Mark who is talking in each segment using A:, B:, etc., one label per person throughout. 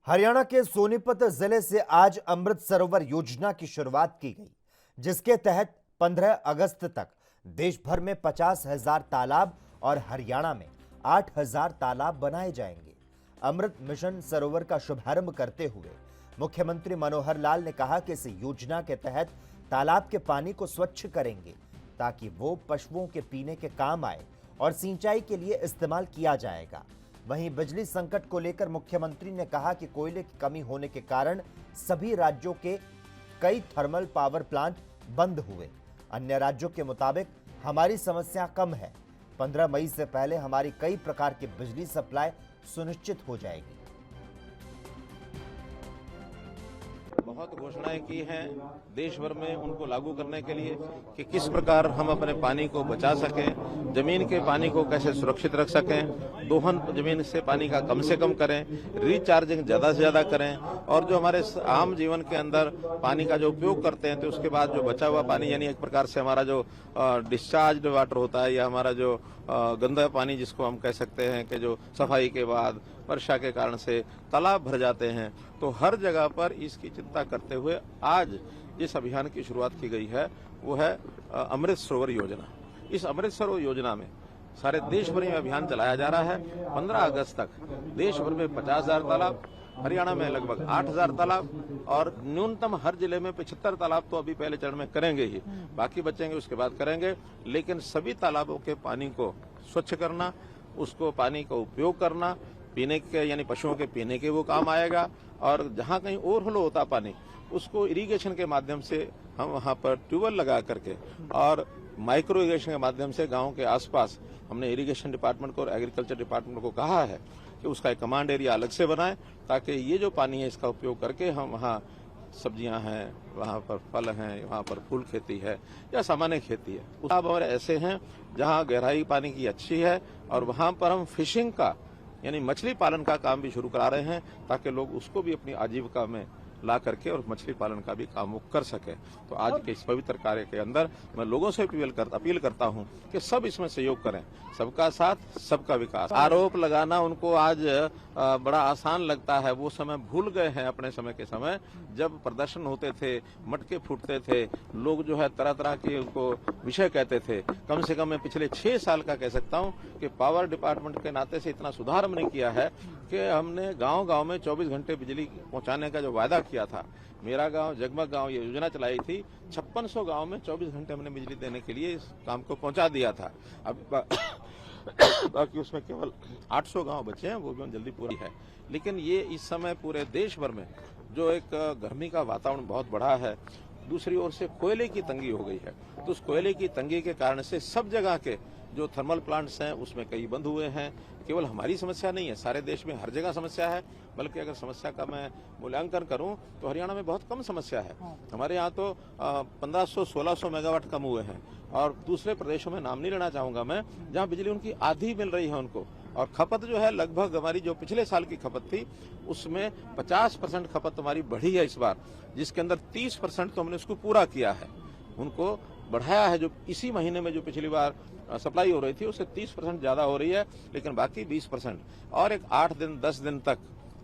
A: हरियाणा के सोनीपत जिले से आज अमृत सरोवर योजना की शुरुआत की गई, जिसके तहत 15 अगस्त तक देश भर में 50,000 तालाब और हरियाणा में 8,000 तालाब बनाए जाएंगे। अमृत मिशन सरोवर का शुभारंभ करते हुए मुख्यमंत्री मनोहर लाल ने कहा कि इस योजना के तहत तालाब के पानी को स्वच्छ करेंगे ताकि वो पशुओं के पीने के काम आए और सिंचाई के लिए इस्तेमाल किया जाएगा। वहीं बिजली संकट को लेकर मुख्यमंत्री ने कहा कि कोयले की कमी होने के कारण सभी राज्यों के कई थर्मल पावर प्लांट बंद हुए। अन्य राज्यों के मुताबिक हमारी समस्या कम है। 15 मई से पहले हमारी कई प्रकार की बिजली सप्लाई सुनिश्चित हो जाएगी।
B: बहुत घोषणाएं की हैं देश भर में उनको लागू करने के लिए कि किस प्रकार हम अपने पानी को बचा सकें, जमीन के पानी को कैसे सुरक्षित रख सकें, दोहन जमीन से पानी का कम से कम करें, रिचार्जिंग ज्यादा से ज्यादा करें और जो हमारे आम जीवन के अंदर पानी का जो उपयोग करते हैं तो उसके बाद जो बचा हुआ पानी यानी एक प्रकार से हमारा जो डिस्चार्ज वाटर होता है या हमारा जो गंदा पानी जिसको हम कह सकते हैं कि जो सफाई के बाद वर्षा के कारण से तालाब भर जाते हैं, तो हर जगह पर इसकी चिंता करते हुए आज जिस अभियान की शुरुआत की गई है वो है अमृत सरोवर योजना। इस अमृत सरोवर योजना में सारे देश भर में अभियान चलाया जा रहा है। 15 अगस्त तक देश भर में 50,000 तालाब, हरियाणा में लगभग 8,000 तालाब और न्यूनतम हर जिले में 75 तालाब तो अभी पहले चरण में करेंगे ही, बाकी बचेंगे उसके बाद करेंगे। लेकिन सभी तालाबों के पानी को स्वच्छ करना, उसको पानी का उपयोग करना, पीने के यानी पशुओं के पीने के वो काम आएगा और जहाँ कहीं ओवरफ्लो होता पानी उसको इरिगेशन के माध्यम से हम वहाँ पर ट्यूबवेल लगा करके और माइक्रो इरिगेशन के माध्यम से गाँव के आसपास हमने इरिगेशन डिपार्टमेंट को और एग्रीकल्चर डिपार्टमेंट को कहा है कि उसका एक कमांड एरिया अलग से बनाए ताकि ये जो पानी है इसका उपयोग करके हम वहाँ सब्जियां हैं, वहाँ पर फल हैं, वहाँ पर फूल खेती है या सामान्य खेती है। तालाब और ऐसे हैं जहाँ गहराई पानी की अच्छी है और वहाँ पर हम फिशिंग का यानी मछली पालन का काम भी शुरू करा रहे हैं ताकि लोग उसको भी अपनी आजीविका में ला करके और मछली पालन का भी काम वो कर सके। तो आज के इस पवित्र कार्य के अंदर मैं लोगों से अपील करता हूं कि सब इसमें सहयोग करें, सबका साथ सबका विकास। आरोप लगाना उनको आज बड़ा आसान लगता है, वो समय भूल गए हैं अपने समय के समय जब प्रदर्शन होते थे, मटके फूटते थे, लोग जो है तरह तरह के उनको विषय कहते थे। कम से कम मैं पिछले 6 साल का कह सकता हूं कि पावर डिपार्टमेंट के नाते से इतना सुधार हमने किया है कि हमने गांव-गांव में 24 घंटे बिजली पहुंचाने का जो वायदा किया था, मेरा गांव जगमग गांव ये योजना चलाई थी, 5600 गांव में 24 घंटे हमने बिजली देने के लिए इस काम को पहुंचा दिया था। अब बाकी उसमें केवल 800 गांव बचे हैं, वो भी जल्दी पूरी है। लेकिन ये इस समय पूरे देश भर में जो एक गर्मी का वातावरण बहुत बढ़ा है, दूसरी ओर से कोयले की तंगी हो गई है, तो उस कोयले की तंगी के कारण से सब जगह के जो थर्मल प्लांट्स हैं उसमें कई बंद हुए हैं। केवल हमारी समस्या नहीं है, सारे देश में हर जगह समस्या है, बल्कि अगर समस्या का मैं मूल्यांकन करूं तो हरियाणा में बहुत कम समस्या है। हमारे यहाँ तो 1500-1600 मेगावाट कम हुए हैं और दूसरे प्रदेशों में नाम नहीं लेना चाहूंगा मैं, जहाँ बिजली उनकी आधी मिल रही है उनको और खपत जो है लगभग हमारी जो पिछले साल की खपत थी उसमें 50% खपत हमारी बढ़ी है इस बार, जिसके अंदर 30% तो हमने उसको पूरा किया है, उनको बढ़ाया है। जो इसी महीने में जो पिछली बार सप्लाई हो रही थी उससे 30% ज्यादा हो रही है, लेकिन बाकी 20% और एक 8 दिन 10 दिन तक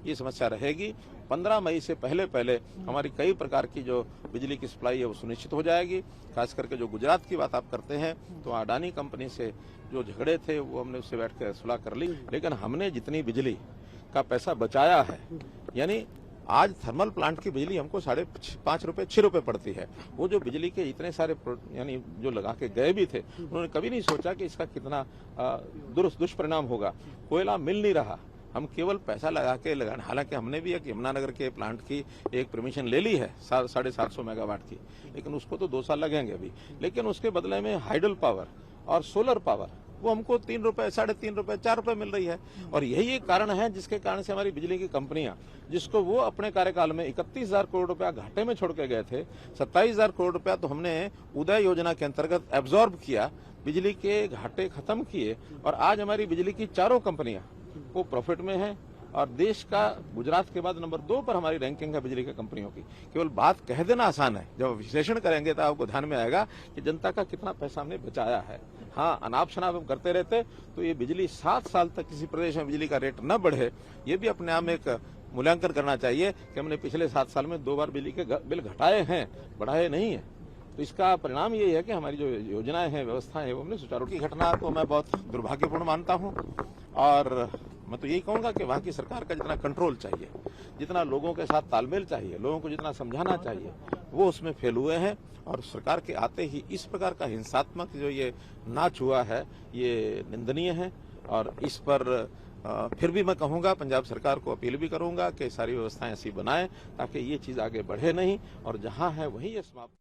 B: ये समस्या रहेगी। 15 मई से पहले हमारी कई प्रकार की जो बिजली की सप्लाई है वो सुनिश्चित हो जाएगी। खास करके जो गुजरात की बात आप करते हैं तो अडानी कंपनी से जो झगड़े थे वो हमने उससे बैठ कर सुलह कर ली, लेकिन हमने जितनी बिजली का पैसा बचाया है, यानी आज थर्मल प्लांट की बिजली हमको 5.5 रुपए 6 रुपए पड़ती है। वो जो बिजली के इतने सारे यानी जो लगा के गए भी थे, उन्होंने कभी नहीं सोचा कि इसका कितना दुष्परिणाम होगा। कोयला मिल नहीं रहा, हम केवल पैसा लगा के लगाने, हालांकि हमने भी एक यमुनानगर के प्लांट की एक परमिशन ले ली है 750 मेगावाट की, लेकिन उसको तो 2 साल लगेंगे अभी। लेकिन उसके बदले में हाइडल पावर और सोलर पावर वो हमको 3 रुपए 3.5 रुपए 4 रुपए मिल रही है और यही एक कारण है जिसके कारण से हमारी बिजली की कंपनियां, जिसको वो अपने कार्यकाल में 31,000 करोड़ रुपया घाटे में छोड़ के गए थे, 27,000 करोड़ रुपया तो हमने उदय योजना के अंतर्गत एब्जॉर्ब किया, बिजली के घाटे खत्म किए और आज हमारी बिजली की चारों कंपनियां वो प्रॉफिट में है और देश का गुजरात के बाद नंबर 2 पर हमारी रैंकिंग है बिजली की कंपनियों की। केवल बात कह देना आसान है, जब विश्लेषण करेंगे तो आपको ध्यान में आएगा कि जनता का कितना पैसा हमने बचाया है। हाँ, अनाप शनाप हम करते रहते तो ये बिजली 7 साल तक किसी प्रदेश में बिजली का रेट न बढ़े, ये भी अपने आप में एक मूल्यांकन करना चाहिए कि हमने पिछले 7 साल में 2 बार बिजली के बिल घटाए हैं, बढ़ाए नहीं है। तो इसका परिणाम ये है कि हमारी जो योजनाएं हैं, व्यवस्थाएं हैं, वो हमने सुचारू की घटना को मैं बहुत दुर्भाग्यपूर्ण मानता हूं। और मैं तो यही कहूंगा कि वहां की सरकार का जितना कंट्रोल चाहिए, जितना लोगों के साथ तालमेल चाहिए, लोगों को जितना समझाना चाहिए, वो उसमें फेल हुए हैं। और सरकार के आते ही इस प्रकार का हिंसात्मक जो ये नाच हुआ है, ये निंदनीय है। और इस पर फिर भी मैं कहूंगा, पंजाब सरकार को अपील भी करूंगा कि सारी व्यवस्थाएं ऐसी बनाएं ताकि ये चीज आगे बढ़े नहीं और जहां है वहीं ये समाप्त